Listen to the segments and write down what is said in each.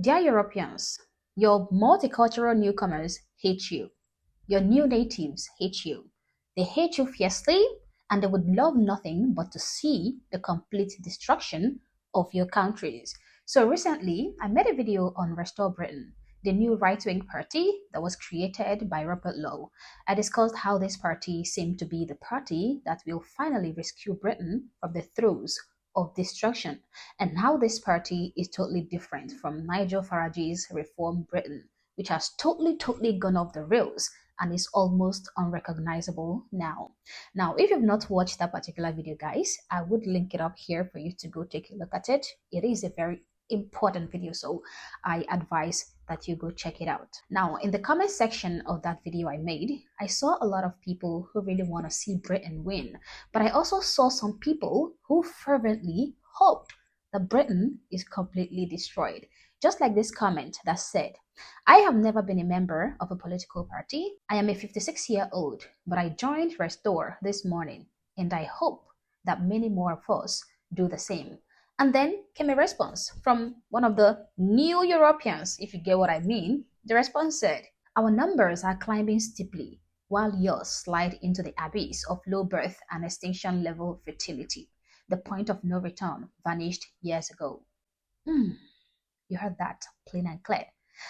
Dear Europeans, your multicultural newcomers hate you. Your new natives hate you. They hate you fiercely and they would love nothing but to see the complete destruction of your countries. So recently, I made a video on Restore Britain, the new right-wing party that was created by Robert Lowe. I discussed how this party seemed to be the party that will finally rescue Britain from the throes of destruction, and how this party is totally different from Nigel Farage's Reform Britain, which has totally gone off the rails and is almost unrecognizable now. Now, if you've not watched that particular video, guys, I would link it up here for you to go take a look at it. It is a very important video, so I advise that you go check it out. Now, in the comment section of that video I made, I saw a lot of people who really want to see Britain win, but I also saw some people who fervently hope that Britain is completely destroyed. Just like this comment that said, I have never been a member of a political party. I am a 56-year-old, but I joined Restore this morning, and I hope that many more of us do the same. And then came a response from one of the new Europeans, if you get what I mean. The response said, our numbers are climbing steeply, while yours slide into the abyss of low birth and extinction level fertility. The point of no return vanished years ago. You heard that plain and clear.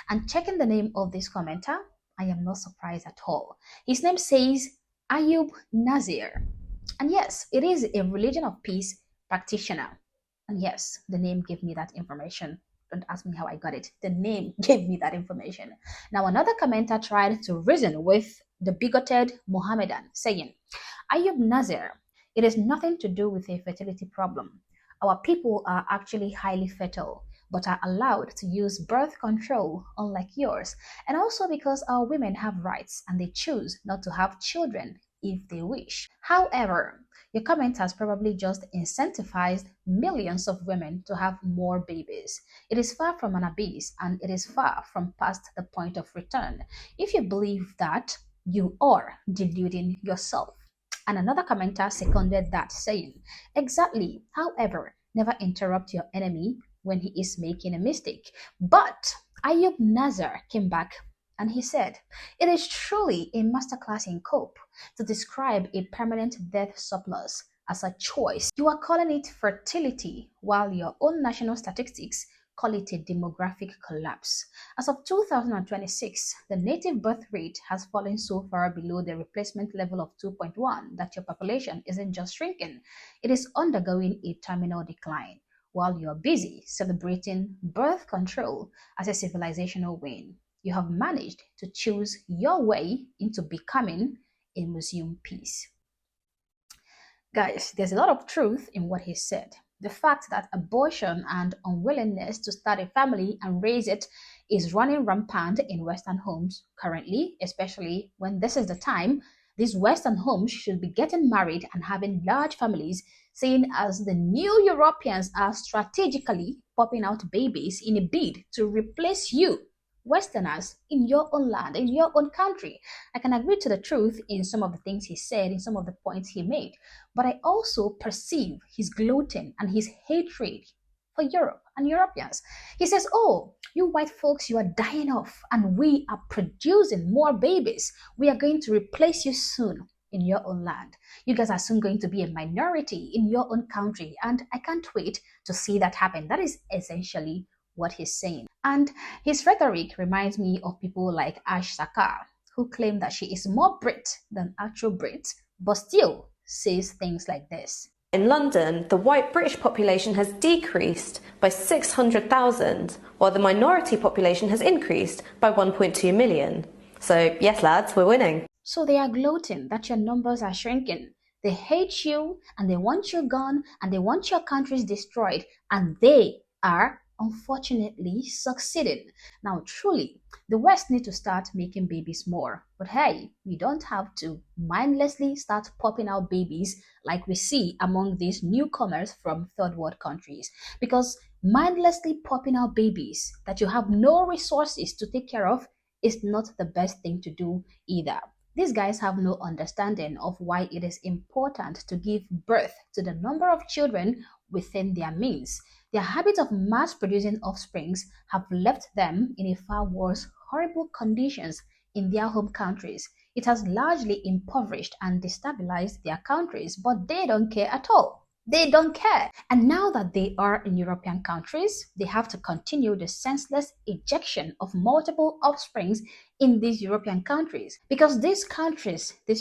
And checking the name of this commenter, I am not surprised at all. His name says Ayub Nazir. And yes, it is a religion of peace practitioner. And yes, the name gave me that information. Don't ask me how I got it. The name gave me that information. Now, another commenter tried to reason with the bigoted Mohammedan, saying, Ayub Nazir, it has nothing to do with a fertility problem. Our people are actually highly fertile, but are allowed to use birth control, unlike yours, and also because our women have rights and they choose not to have children if they wish. However, your comment has probably just incentivized millions of women to have more babies. It is far from an abyss and it is far from past the point of return. If you believe that, you are deluding yourself. And another commenter seconded that, saying, exactly, however, never interrupt your enemy when he is making a mistake. But Ayub Nazar came back and he said, it is truly a masterclass in cope to describe a permanent death surplus as a choice. You are calling it fertility, while your own national statistics call it a demographic collapse. As of 2026, the native birth rate has fallen so far below the replacement level of 2.1 that your population isn't just shrinking, it is undergoing a terminal decline, while you're busy celebrating birth control as a civilizational win. You have managed to choose your way into becoming a museum piece. Guys, there's a lot of truth in what he said. The fact that abortion and unwillingness to start a family and raise it is running rampant in Western homes currently, especially when this is the time these Western homes should be getting married and having large families, seen as the new Europeans are strategically popping out babies in a bid to replace you, Westerners, in your own land, in your own country. I can agree to the truth in some of the things he said, in some of the points he made, but I also perceive his gloating and his hatred for Europe and Europeans. He says, oh, you white folks, you are dying off and we are producing more babies. We are going to replace you soon in your own land. You guys are soon going to be a minority in your own country, and I can't wait to see that happen. That is essentially what he's saying. And his rhetoric reminds me of people like Ash Sakar, who claim that she is more Brit than actual Brit, but still says things like this. In London, the white British population has decreased by 600,000, while the minority population has increased by 1.2 million. So yes, lads, we're winning. So they are gloating that your numbers are shrinking. They hate you and they want you gone and they want your countries destroyed, and they are unfortunately succeeding. Now, truly, the West need to start making babies more. But hey, we don't have to mindlessly start popping out babies like we see among these newcomers from third world countries. Because mindlessly popping out babies that you have no resources to take care of is not the best thing to do either. These guys have no understanding of why it is important to give birth to the number of children within their means. Their habit of mass producing offsprings have left them in a far worse, horrible conditions in their home countries. It has largely impoverished and destabilized their countries, but they don't care at all. They don't care. And now that they are in European countries, they have to continue the senseless ejection of multiple offsprings in these European countries because these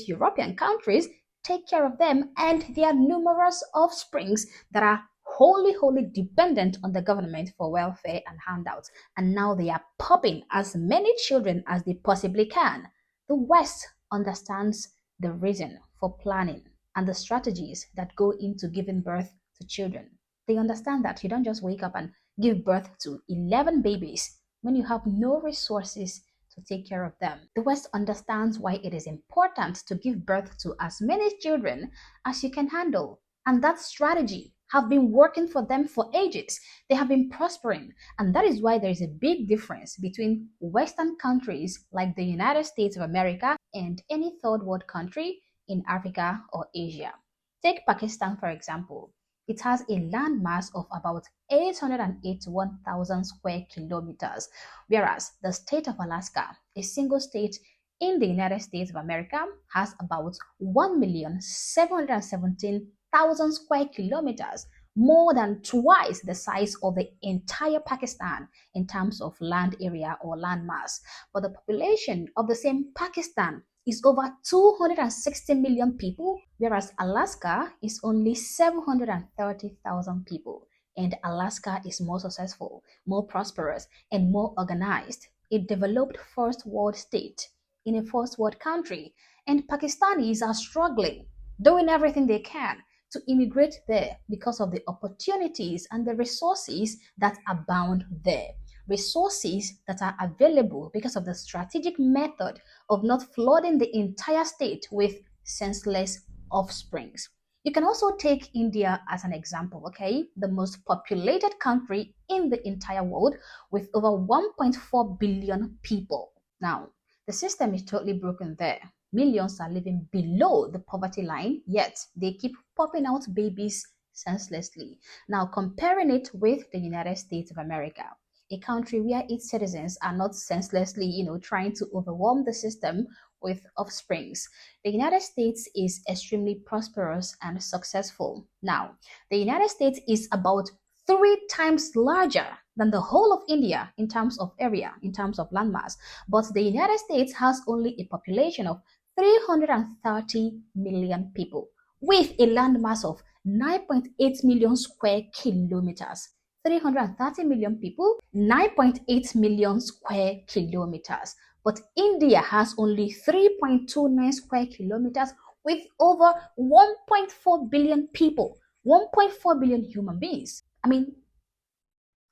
European countries, take care of them and their numerous offsprings that are wholly dependent on the government for welfare and handouts. And now they are popping as many children as they possibly can. The West understands the reason for planning and the strategies that go into giving birth to children. They understand that you don't just wake up and give birth to 11 babies when you have no resources to take care of them. The West understands why it is important to give birth to as many children as you can handle. And that strategy have been working for them for ages. They have been prospering. And that is why there is a big difference between Western countries like the United States of America and any third world country in Africa or Asia. Take Pakistan, for example. It has a land mass of about 881,000 square kilometers, whereas the state of Alaska, a single state in the United States of America, has about 1,717,000 square kilometers, more than twice the size of the entire Pakistan in terms of land area or land mass. But the population of the same Pakistan is over 260 million people, whereas Alaska is only 730,000 people. And Alaska is more successful, more prosperous, and more organized. A developed first world state in a first world country. And Pakistanis are struggling, doing everything they can to immigrate there because of the opportunities and the resources that abound there. Resources that are available because of the strategic method of not flooding the entire state with senseless offsprings. You can also take India as an example, okay? The most populated country in the entire world with over 1.4 billion people. Now, the system is totally broken there. Millions are living below the poverty line, yet they keep popping out babies senselessly. Now, comparing it with the United States of America, a country where its citizens are not senselessly, trying to overwhelm the system with offsprings. The United States is extremely prosperous and successful. Now, the United States is about 3 times larger than the whole of India in terms of area, in terms of landmass. But the United States has only a population of 330 million people with a landmass of 9.8 million square kilometers. 330 million people, 9.8 million square kilometers. But India has only 3.29 square kilometers with over 1.4 billion people, 1.4 billion human beings. I mean,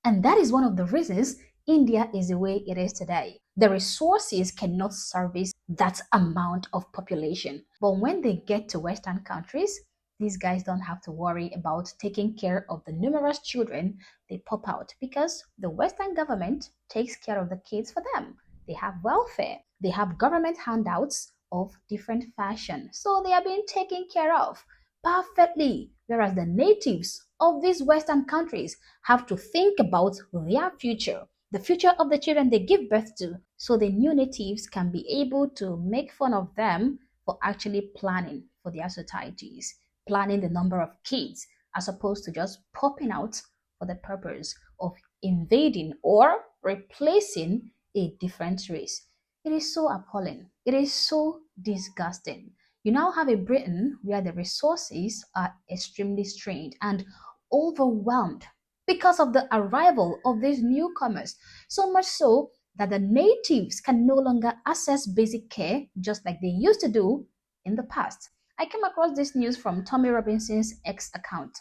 and that is one of the reasons India is the way it is today. The resources cannot service that amount of population. But when they get to Western countries, these guys don't have to worry about taking care of the numerous children they pop out because the Western government takes care of the kids for them. They have welfare, they have government handouts of different fashion. So they are being taken care of perfectly. Whereas the natives of these Western countries have to think about their future, the future of the children they give birth to, so the new natives can be able to make fun of them for actually planning for their societies, planning the number of kids, as opposed to just popping out for the purpose of invading or replacing a different race. It is so appalling. It is so disgusting. You now have a Britain where the resources are extremely strained and overwhelmed because of the arrival of these newcomers, so much so that the natives can no longer access basic care just like they used to do in the past. I came across this news from Tommy Robinson's X account,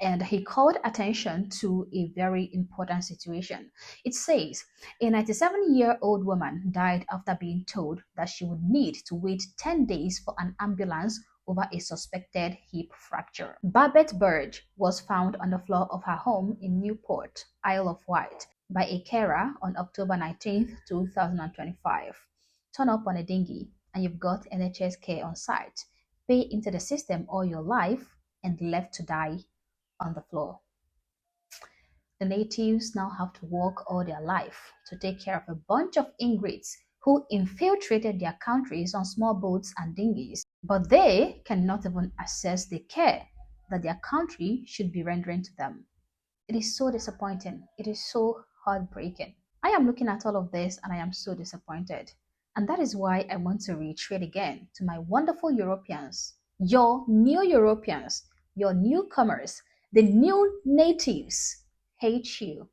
and he called attention to a very important situation. It says a 97-year-old woman died after being told that she would need to wait 10 days for an ambulance over a suspected hip fracture. Babette Burge was found on the floor of her home in Newport, Isle of Wight, by a carer on October 19, 2025. Turn up on a dinghy and you've got NHS care on site. Pay into the system all your life and left to die on the floor. The natives now have to work all their life to take care of a bunch of ingrates who infiltrated their countries on small boats and dinghies, but they cannot even assess the care that their country should be rendering to them. It is so disappointing. It is so heartbreaking. I am looking at all of this and I am so disappointed. And that is why I want to reiterate again to my wonderful Europeans, your new Europeans, your newcomers, the new natives hate you.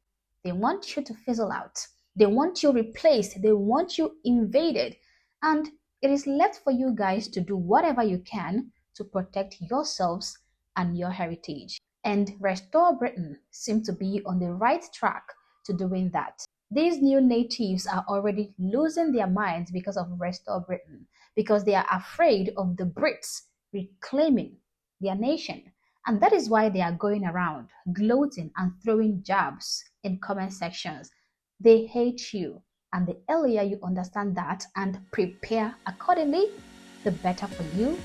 They want you to fizzle out. They want you replaced. They want you invaded. And it is left for you guys to do whatever you can to protect yourselves and your heritage. And Restore Britain seem to be on the right track to doing that. These new natives are already losing their minds because of Restore Britain, because they are afraid of the Brits reclaiming their nation. And that is why they are going around gloating and throwing jabs in comment sections. They hate you. And the earlier you understand that and prepare accordingly, the better for you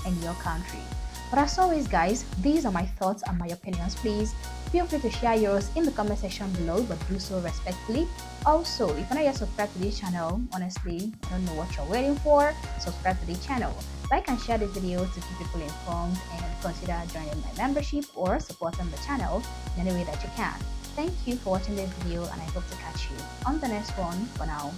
and your country. But as always, guys, these are my thoughts and my opinions. Please feel free to share yours in the comment section below, but do so respectfully. Also, if you're not yet subscribed to this channel, honestly, I don't know what you're waiting for. Subscribe to the channel. Like and share the video to keep people informed, and consider joining my membership or supporting the channel in any way that you can. Thank you for watching this video, and I hope to catch you on the next one. For now,